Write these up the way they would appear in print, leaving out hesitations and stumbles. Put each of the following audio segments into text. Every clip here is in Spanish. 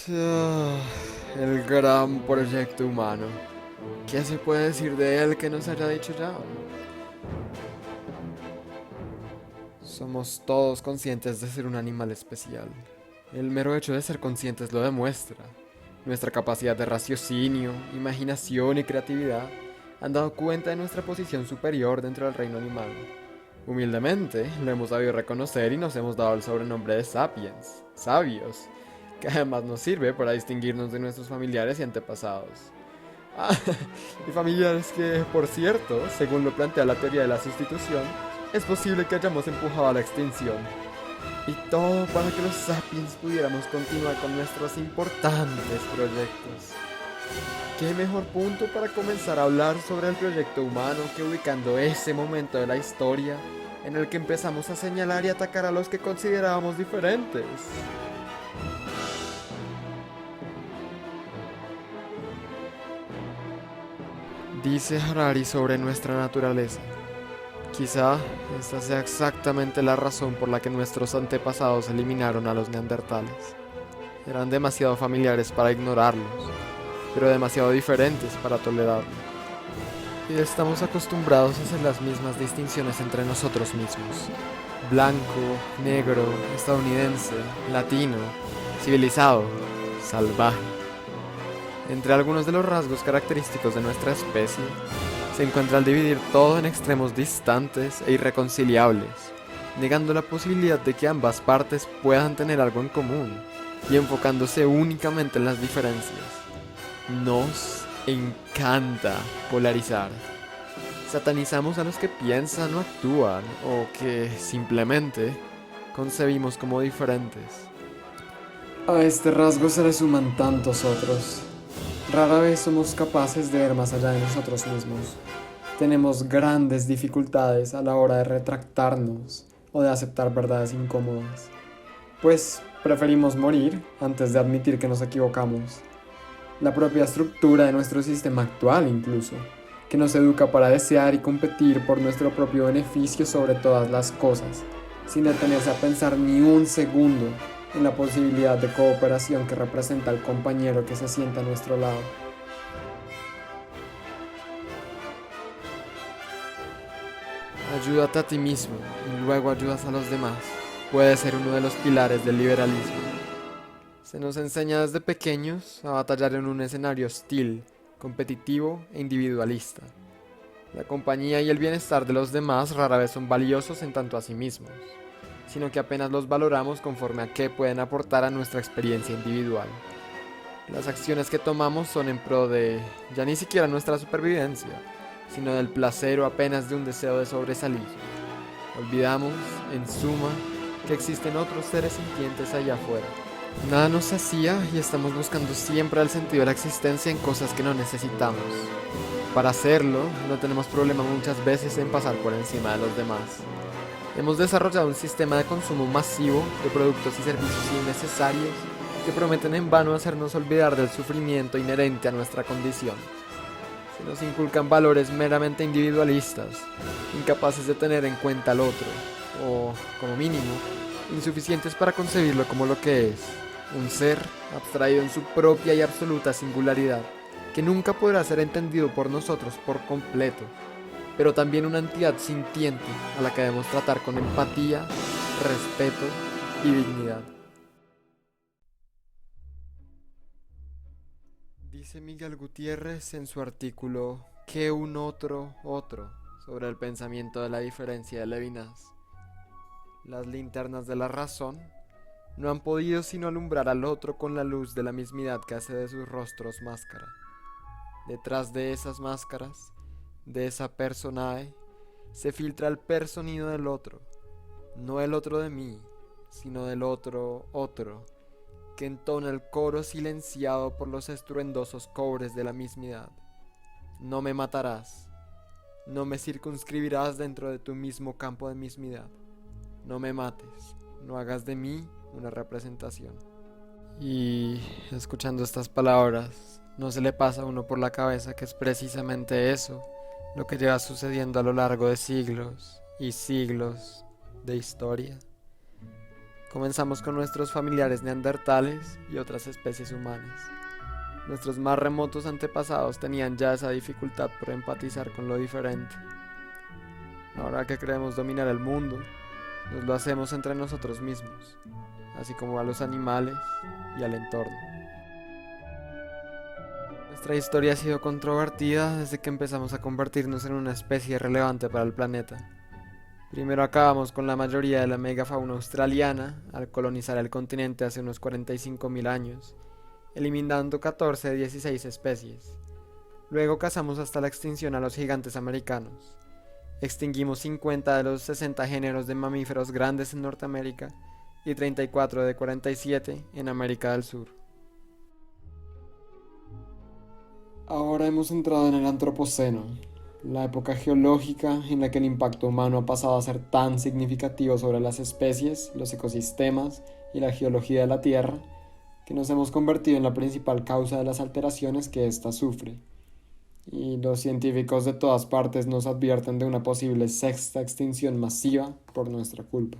Ah, El gran proyecto humano. ¿Qué se puede decir de él que no se haya dicho ya? Somos todos conscientes de ser un animal especial. El mero hecho de ser conscientes lo demuestra. Nuestra capacidad de raciocinio, imaginación y creatividad han dado cuenta de nuestra posición superior dentro del reino animal. Humildemente, lo hemos sabido reconocer y nos hemos dado el sobrenombre de sapiens, sabios, que además nos sirve para distinguirnos de nuestros familiares y antepasados. Ah, y familiares que, por cierto, según lo plantea la teoría de la sustitución, es posible que hayamos empujado a la extinción. Y todo para que los sapiens pudiéramos continuar con nuestros importantes proyectos. ¿Qué mejor punto para comenzar a hablar sobre el proyecto humano que ubicando ese momento de la historia en el que empezamos a señalar y atacar a los que considerábamos diferentes? Dice Harari sobre nuestra naturaleza. Quizá esta sea exactamente la razón por la que nuestros antepasados eliminaron a los neandertales. Eran demasiado familiares para ignorarlos, pero demasiado diferentes para tolerarlos. Y estamos acostumbrados a hacer las mismas distinciones entre nosotros mismos. Blanco, negro, estadounidense, latino, civilizado, salvaje. Entre algunos de los rasgos característicos de nuestra especie se encuentra el dividir todo en extremos distantes e irreconciliables, negando la posibilidad de que ambas partes puedan tener algo en común y enfocándose únicamente en las diferencias. Nos encanta polarizar. Satanizamos a los que piensan o actúan o que simplemente concebimos como diferentes. A este rasgo se le suman tantos otros. Rara vez somos capaces de ver más allá de nosotros mismos. Tenemos grandes dificultades a la hora de retractarnos o de aceptar verdades incómodas. Pues preferimos morir antes de admitir que nos equivocamos. La propia estructura de nuestro sistema actual incluso, que nos educa para desear y competir por nuestro propio beneficio sobre todas las cosas, sin detenerse a pensar ni un segundo en la posibilidad de cooperación que representa el compañero que se sienta a nuestro lado. Ayúdate a ti mismo y luego ayudas a los demás. Puede ser uno de los pilares del liberalismo. Se nos enseña desde pequeños a batallar en un escenario hostil, competitivo e individualista. La compañía y el bienestar de los demás rara vez son valiosos en tanto a sí mismos, sino que apenas los valoramos conforme a qué pueden aportar a nuestra experiencia individual. Las acciones que tomamos son en pro de ya ni siquiera nuestra supervivencia, sino del placer o apenas de un deseo de sobresalir. Olvidamos, en suma, que existen otros seres sintientes allá afuera. Nada nos hacía y estamos buscando siempre el sentido de la existencia en cosas que no necesitamos. Para hacerlo, no tenemos problema muchas veces en pasar por encima de los demás. Hemos desarrollado un sistema de consumo masivo de productos y servicios innecesarios que prometen en vano hacernos olvidar del sufrimiento inherente a nuestra condición. Se nos inculcan valores meramente individualistas, incapaces de tener en cuenta al otro, o, como mínimo, insuficientes para concebirlo como lo que es, un ser abstraído en su propia y absoluta singularidad, que nunca podrá ser entendido por nosotros por completo, pero también una entidad sintiente a la que debemos tratar con empatía, respeto y dignidad. Dice Miguel Gutiérrez en su artículo ¿Qué un otro? Sobre el pensamiento de la diferencia de Levinas. Las linternas de la razón no han podido sino alumbrar al otro con la luz de la mismidad que hace de sus rostros máscara. Detrás de esas máscaras, de esa personae, se filtra el personido del otro, no el otro de mí, sino del otro, que entona el coro silenciado por los estruendosos cobres de la mismidad. No me matarás, no me circunscribirás dentro de tu mismo campo de mismidad. No me mates, no hagas de mí una representación. Y escuchando estas palabras, ¿no se le pasa a uno por la cabeza que es precisamente eso lo que lleva sucediendo a lo largo de siglos y siglos de historia? Comenzamos con nuestros familiares neandertales y otras especies humanas. Nuestros más remotos antepasados tenían ya esa dificultad por empatizar con lo diferente. Ahora que creemos dominar el mundo, nos lo hacemos entre nosotros mismos, así como a los animales y al entorno. Nuestra historia ha sido controvertida desde que empezamos a convertirnos en una especie relevante para el planeta. Primero acabamos con la mayoría de la megafauna australiana al colonizar el continente hace unos 45.000 años, eliminando 14 de 16 especies. Luego cazamos hasta la extinción a los gigantes americanos. Extinguimos 50 de los 60 géneros de mamíferos grandes en Norteamérica y 34 de 47 en América del Sur. Ahora hemos entrado en el Antropoceno, la época geológica en la que el impacto humano ha pasado a ser tan significativo sobre las especies, los ecosistemas y la geología de la Tierra, que nos hemos convertido en la principal causa de las alteraciones que ésta sufre. Y los científicos de todas partes nos advierten de una posible sexta extinción masiva por nuestra culpa.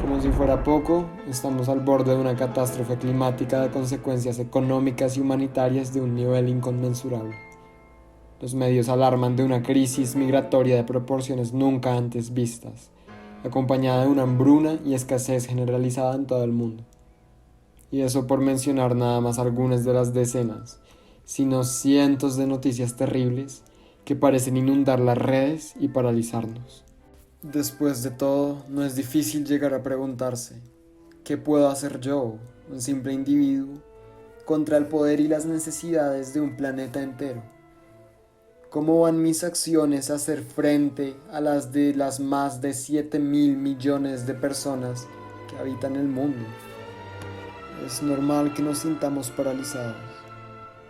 Como si fuera poco, estamos al borde de una catástrofe climática de consecuencias económicas y humanitarias de un nivel inconmensurable. Los medios alarman de una crisis migratoria de proporciones nunca antes vistas, acompañada de una hambruna y escasez generalizada en todo el mundo. Y eso por mencionar nada más algunas de las decenas, sino cientos de noticias terribles que parecen inundar las redes y paralizarnos. Después de todo, no es difícil llegar a preguntarse, ¿qué puedo hacer yo, un simple individuo, contra el poder y las necesidades de un planeta entero? ¿Cómo van mis acciones a hacer frente a las de las más de 7.000 millones de personas que habitan el mundo? Es normal que nos sintamos paralizados.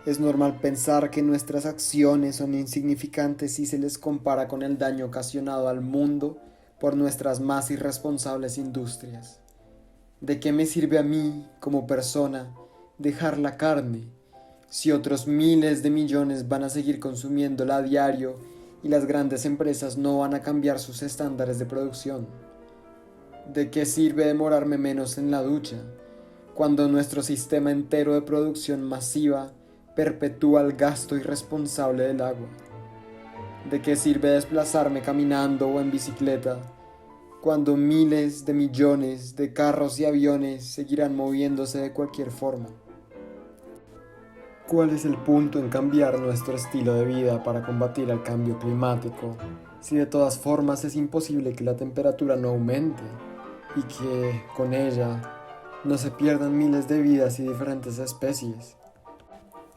Es normal pensar que nuestras acciones son insignificantes si se les compara con el daño ocasionado al mundo por nuestras más irresponsables industrias. ¿De qué me sirve a mí, como persona, dejar la carne si otros miles de millones van a seguir consumiéndola a diario y las grandes empresas no van a cambiar sus estándares de producción? ¿De qué sirve demorarme menos en la ducha cuando nuestro sistema entero de producción masiva perpetúa el gasto irresponsable del agua? ¿De qué sirve desplazarme caminando o en bicicleta cuando miles de millones de carros y aviones seguirán moviéndose de cualquier forma? ¿Cuál es el punto en cambiar nuestro estilo de vida para combatir el cambio climático si de todas formas es imposible que la temperatura no aumente y que con ella no se pierdan miles de vidas y diferentes especies?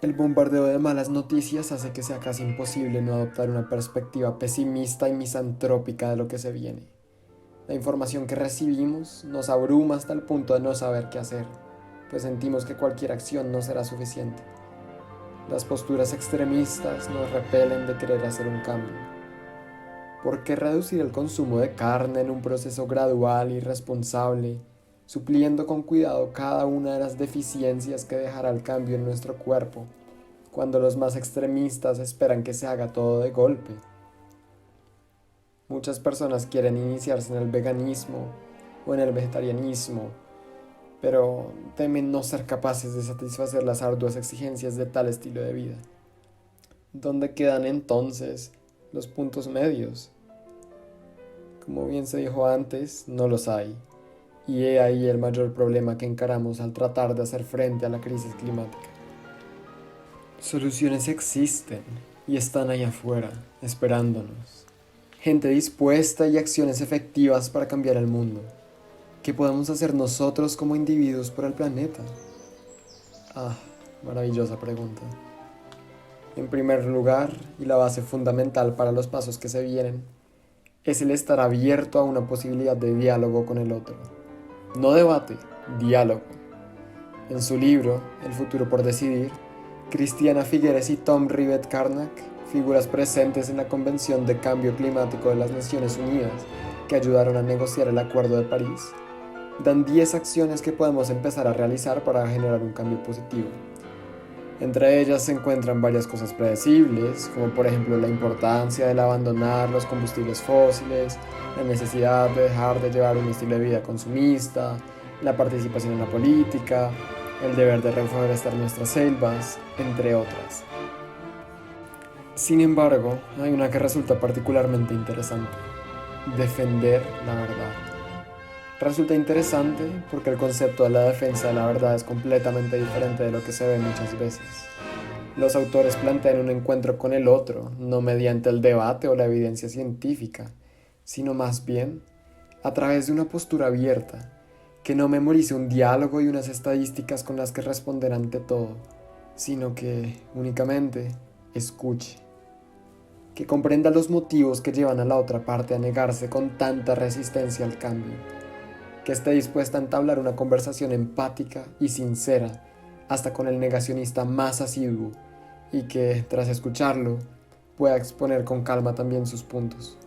El bombardeo de malas noticias hace que sea casi imposible no adoptar una perspectiva pesimista y misantrópica de lo que se viene. La información que recibimos nos abruma hasta el punto de no saber qué hacer, pues sentimos que cualquier acción no será suficiente. Las posturas extremistas nos repelen de querer hacer un cambio. ¿Por qué reducir el consumo de carne en un proceso gradual y responsable, supliendo con cuidado cada una de las deficiencias que dejará el cambio en nuestro cuerpo, cuando los más extremistas esperan que se haga todo de golpe? Muchas personas quieren iniciarse en el veganismo o en el vegetarianismo, pero temen no ser capaces de satisfacer las arduas exigencias de tal estilo de vida. ¿Dónde quedan entonces los puntos medios? Como bien se dijo antes, no los hay. Y he ahí el mayor problema que encaramos al tratar de hacer frente a la crisis climática. Soluciones existen y están ahí afuera, esperándonos. Gente dispuesta y acciones efectivas para cambiar el mundo. ¿Qué podemos hacer nosotros como individuos por el planeta? Maravillosa pregunta. En primer lugar, y la base fundamental para los pasos que se vienen, es el estar abierto a una posibilidad de diálogo con el otro. No debate, diálogo. En su libro, El futuro por decidir, Christiana Figueres y Tom Rivett-Carnac, figuras presentes en la Convención de Cambio Climático de las Naciones Unidas, que ayudaron a negociar el Acuerdo de París, dan 10 acciones que podemos empezar a realizar para generar un cambio positivo. Entre ellas se encuentran varias cosas predecibles, como por ejemplo la importancia del abandonar los combustibles fósiles, la necesidad de dejar de llevar un estilo de vida consumista, la participación en la política, el deber de reforestar nuestras selvas, entre otras. Sin embargo, hay una que resulta particularmente interesante: defender la verdad. Resulta interesante porque el concepto de la defensa de la verdad es completamente diferente de lo que se ve muchas veces. Los autores plantean un encuentro con el otro, no mediante el debate o la evidencia científica, sino más bien a través de una postura abierta, que no memorice un diálogo y unas estadísticas con las que responder ante todo, sino que únicamente escuche, que comprenda los motivos que llevan a la otra parte a negarse con tanta resistencia al cambio, que esté dispuesta a entablar una conversación empática y sincera hasta con el negacionista más asiduo y que, tras escucharlo, pueda exponer con calma también sus puntos.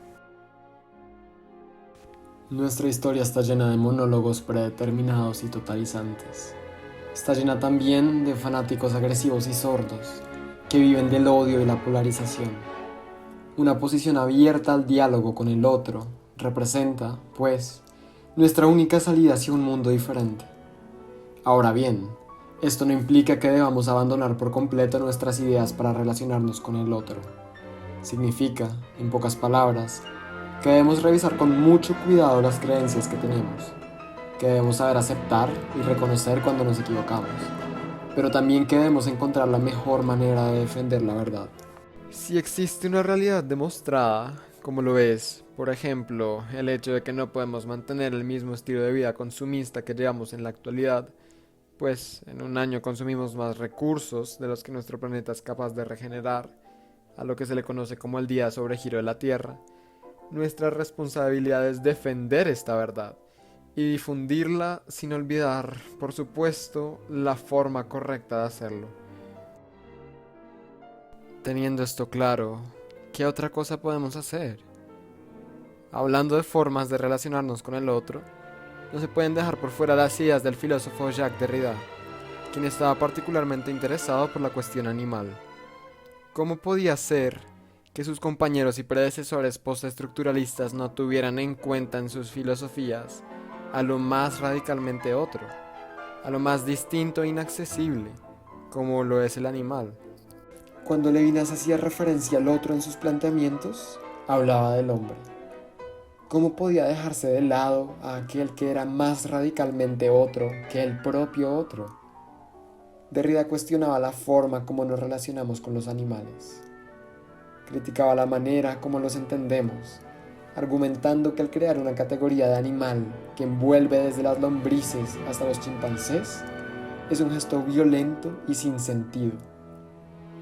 Nuestra historia está llena de monólogos predeterminados y totalizantes. Está llena también de fanáticos agresivos y sordos que viven del odio y la polarización. Una posición abierta al diálogo con el otro representa, pues, nuestra única salida hacia un mundo diferente. Ahora bien, esto no implica que debamos abandonar por completo nuestras ideas para relacionarnos con el otro. Significa, en pocas palabras, que debemos revisar con mucho cuidado las creencias que tenemos, que debemos saber aceptar y reconocer cuando nos equivocamos, pero también que debemos encontrar la mejor manera de defender la verdad. Si existe una realidad demostrada, como lo es, por ejemplo, el hecho de que no podemos mantener el mismo estilo de vida consumista que llevamos en la actualidad, pues en un año consumimos más recursos de los que nuestro planeta es capaz de regenerar, a lo que se le conoce como el día sobre giro de la Tierra, nuestra responsabilidad es defender esta verdad y difundirla sin olvidar, por supuesto, la forma correcta de hacerlo. Teniendo esto claro, ¿qué otra cosa podemos hacer? Hablando de formas de relacionarnos con el otro, no se pueden dejar por fuera las ideas del filósofo Jacques Derrida, quien estaba particularmente interesado por la cuestión animal. ¿Cómo podía ser que sus compañeros y predecesores postestructuralistas no tuvieran en cuenta en sus filosofías a lo más radicalmente otro, a lo más distinto e inaccesible, como lo es el animal? Cuando Levinas hacía referencia al otro en sus planteamientos, hablaba del hombre. ¿Cómo podía dejarse de lado a aquel que era más radicalmente otro que el propio otro? Derrida cuestionaba la forma como nos relacionamos con los animales. Criticaba la manera como los entendemos, argumentando que al crear una categoría de animal que envuelve desde las lombrices hasta los chimpancés, es un gesto violento y sin sentido.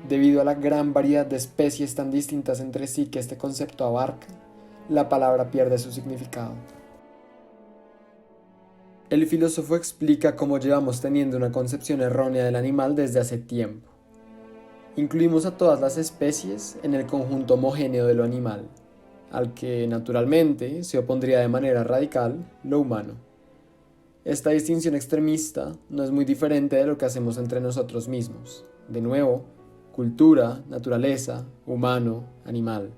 Debido a la gran variedad de especies tan distintas entre sí que este concepto abarca, la palabra pierde su significado. El filósofo explica cómo llevamos teniendo una concepción errónea del animal desde hace tiempo. Incluimos a todas las especies en el conjunto homogéneo de lo animal, al que naturalmente se opondría de manera radical lo humano. Esta distinción extremista no es muy diferente de lo que hacemos entre nosotros mismos. De nuevo, cultura, naturaleza, humano, animal.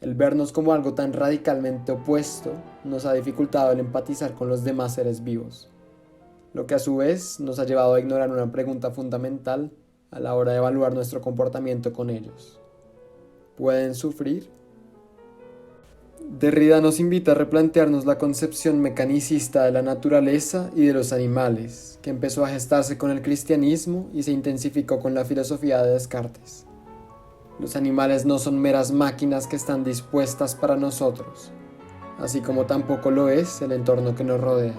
El vernos como algo tan radicalmente opuesto nos ha dificultado el empatizar con los demás seres vivos, lo que a su vez nos ha llevado a ignorar una pregunta fundamental a la hora de evaluar nuestro comportamiento con ellos. ¿Pueden sufrir? Derrida nos invita a replantearnos la concepción mecanicista de la naturaleza y de los animales, que empezó a gestarse con el cristianismo y se intensificó con la filosofía de Descartes. Los animales no son meras máquinas que están dispuestas para nosotros, así como tampoco lo es el entorno que nos rodea.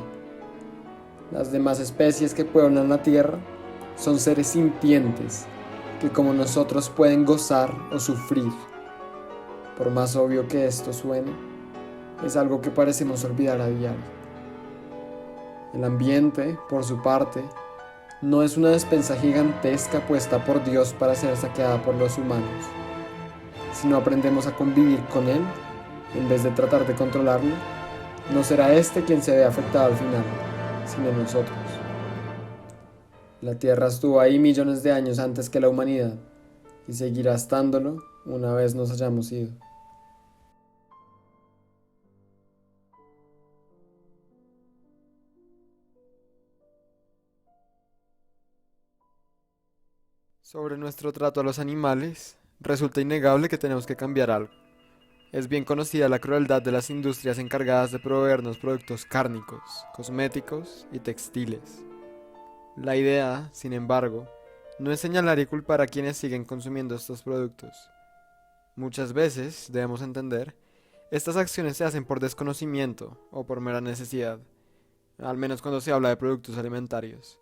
Las demás especies que pueblan la Tierra son seres sintientes que, como nosotros, pueden gozar o sufrir. Por más obvio que esto suene, es algo que parecemos olvidar a diario. El ambiente, por su parte, no es una despensa gigantesca puesta por Dios para ser saqueada por los humanos. Si no aprendemos a convivir con él, en vez de tratar de controlarlo, no será este quien se ve afectado al final, sino nosotros. La Tierra estuvo ahí millones de años antes que la humanidad y seguirá estándolo una vez nos hayamos ido. Sobre nuestro trato a los animales, resulta innegable que tenemos que cambiar algo. Es bien conocida la crueldad de las industrias encargadas de proveernos productos cárnicos, cosméticos y textiles. La idea, sin embargo, no es señalar y culpar a quienes siguen consumiendo estos productos. Muchas veces, debemos entender, estas acciones se hacen por desconocimiento o por mera necesidad, al menos cuando se habla de productos alimentarios.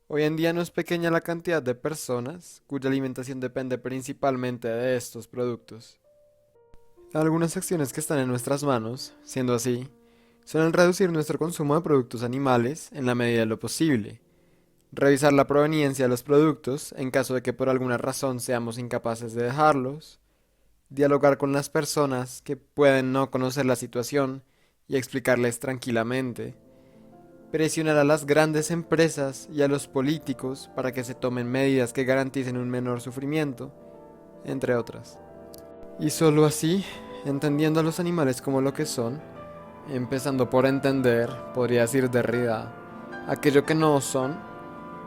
Hoy en día no es pequeña la cantidad de personas cuya alimentación depende principalmente de estos productos. Algunas acciones que están en nuestras manos, siendo así, son el reducir nuestro consumo de productos animales en la medida de lo posible, revisar la proveniencia de los productos en caso de que por alguna razón seamos incapaces de dejarlos, dialogar con las personas que pueden no conocer la situación y explicarles tranquilamente, presionar a las grandes empresas y a los políticos para que se tomen medidas que garanticen un menor sufrimiento, entre otras. Y solo así, entendiendo a los animales como lo que son, empezando por entender, podría decir Derrida, aquello que no son,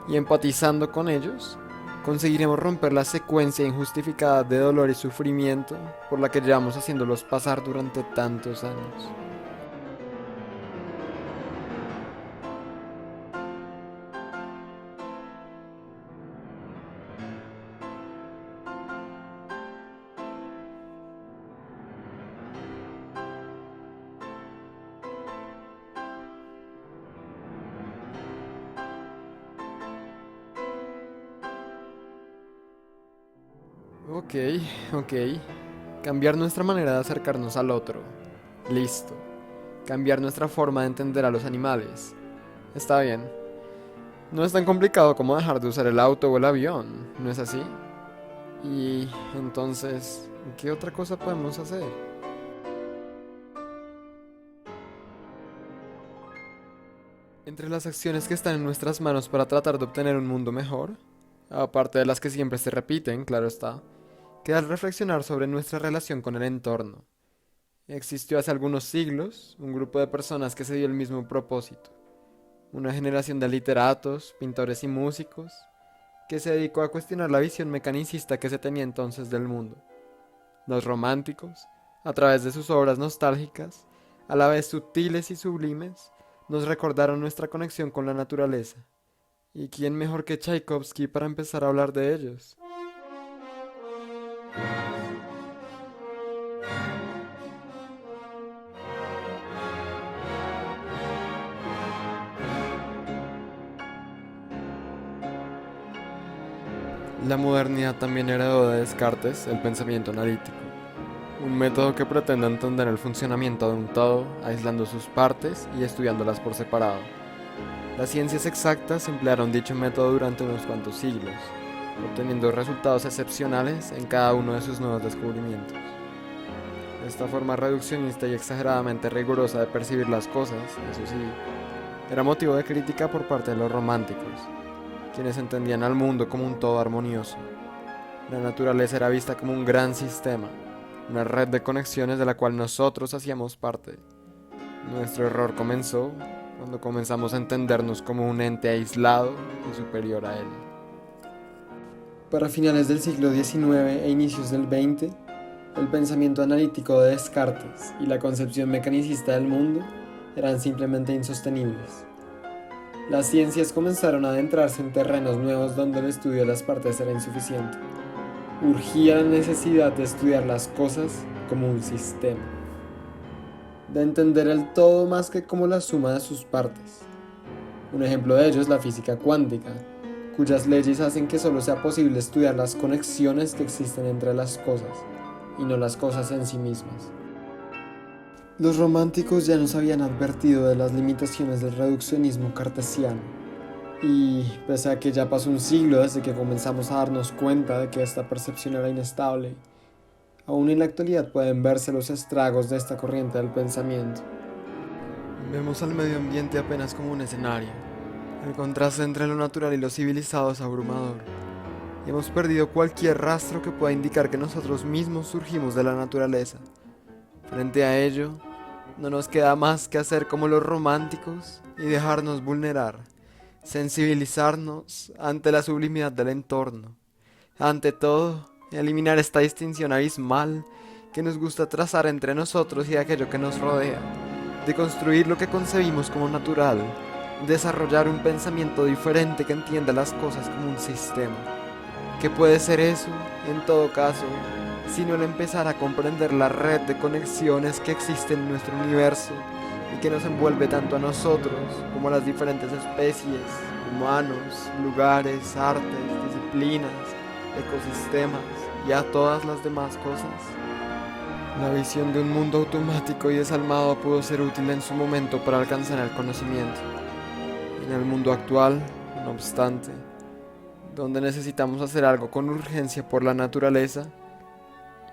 y empatizando con ellos, conseguiremos romper la secuencia injustificada de dolor y sufrimiento por la que llevamos haciéndolos pasar durante tantos años. Ok, ok. Cambiar nuestra manera de acercarnos al otro. Listo. Cambiar nuestra forma de entender a los animales. Está bien. No es tan complicado como dejar de usar el auto o el avión, ¿no es así? Y entonces, ¿qué otra cosa podemos hacer? Entre las acciones que están en nuestras manos para tratar de obtener un mundo mejor, aparte de las que siempre se repiten, claro está, queda el reflexionar sobre nuestra relación con el entorno. Existió hace algunos siglos un grupo de personas que se dio el mismo propósito, una generación de literatos, pintores y músicos que se dedicó a cuestionar la visión mecanicista que se tenía entonces del mundo. Los románticos, a través de sus obras nostálgicas, a la vez sutiles y sublimes, nos recordaron nuestra conexión con la naturaleza. ¿Y quién mejor que Tchaikovsky para empezar a hablar de ellos? La modernidad también heredó de Descartes el pensamiento analítico, un método que pretende entender el funcionamiento de un todo, aislando sus partes y estudiándolas por separado. Las ciencias exactas emplearon dicho método durante unos cuantos siglos, obteniendo resultados excepcionales en cada uno de sus nuevos descubrimientos. Esta forma reduccionista y exageradamente rigurosa de percibir las cosas, eso sí, era motivo de crítica por parte de los románticos, quienes entendían al mundo como un todo armonioso. La naturaleza era vista como un gran sistema, una red de conexiones de la cual nosotros hacíamos parte. Nuestro error comenzó cuando comenzamos a entendernos como un ente aislado y superior a él. Para finales del siglo XIX e inicios del XX, el pensamiento analítico de Descartes y la concepción mecanicista del mundo eran simplemente insostenibles. Las ciencias comenzaron a adentrarse en terrenos nuevos donde el estudio de las partes era insuficiente. Urgía la necesidad de estudiar las cosas como un sistema, de entender el todo más que como la suma de sus partes. Un ejemplo de ello es la física cuántica, cuyas leyes hacen que solo sea posible estudiar las conexiones que existen entre las cosas, y no las cosas en sí mismas. Los románticos ya nos habían advertido de las limitaciones del reduccionismo cartesiano, y pese a que ya pasó un siglo desde que comenzamos a darnos cuenta de que esta percepción era inestable, aún en la actualidad pueden verse los estragos de esta corriente del pensamiento. Vemos al medio ambiente apenas como un escenario, El contraste entre lo natural y lo civilizado es abrumador, y hemos perdido cualquier rastro que pueda indicar que nosotros mismos surgimos de la naturaleza. Frente a ello, no nos queda más que hacer como los románticos y dejarnos vulnerar, sensibilizarnos ante la sublimidad del entorno. Ante todo, eliminar esta distinción abismal que nos gusta trazar entre nosotros y aquello que nos rodea, de construir lo que concebimos como natural, desarrollar un pensamiento diferente que entienda las cosas como un sistema. ¿Qué puede ser eso, en todo caso, sino el empezar a comprender la red de conexiones que existe en nuestro universo y que nos envuelve tanto a nosotros como a las diferentes especies, humanos, lugares, artes, disciplinas, ecosistemas y a todas las demás cosas? La visión de un mundo automático y desalmado pudo ser útil en su momento para alcanzar el conocimiento. En el mundo actual, no obstante, donde necesitamos hacer algo con urgencia por la naturaleza,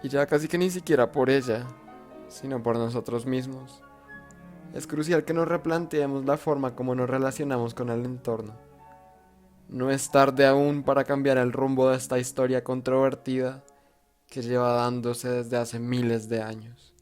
y ya casi que ni siquiera por ella, sino por nosotros mismos, es crucial que nos replanteemos la forma como nos relacionamos con el entorno. No es tarde aún para cambiar el rumbo de esta historia controvertida que lleva dándose desde hace miles de años.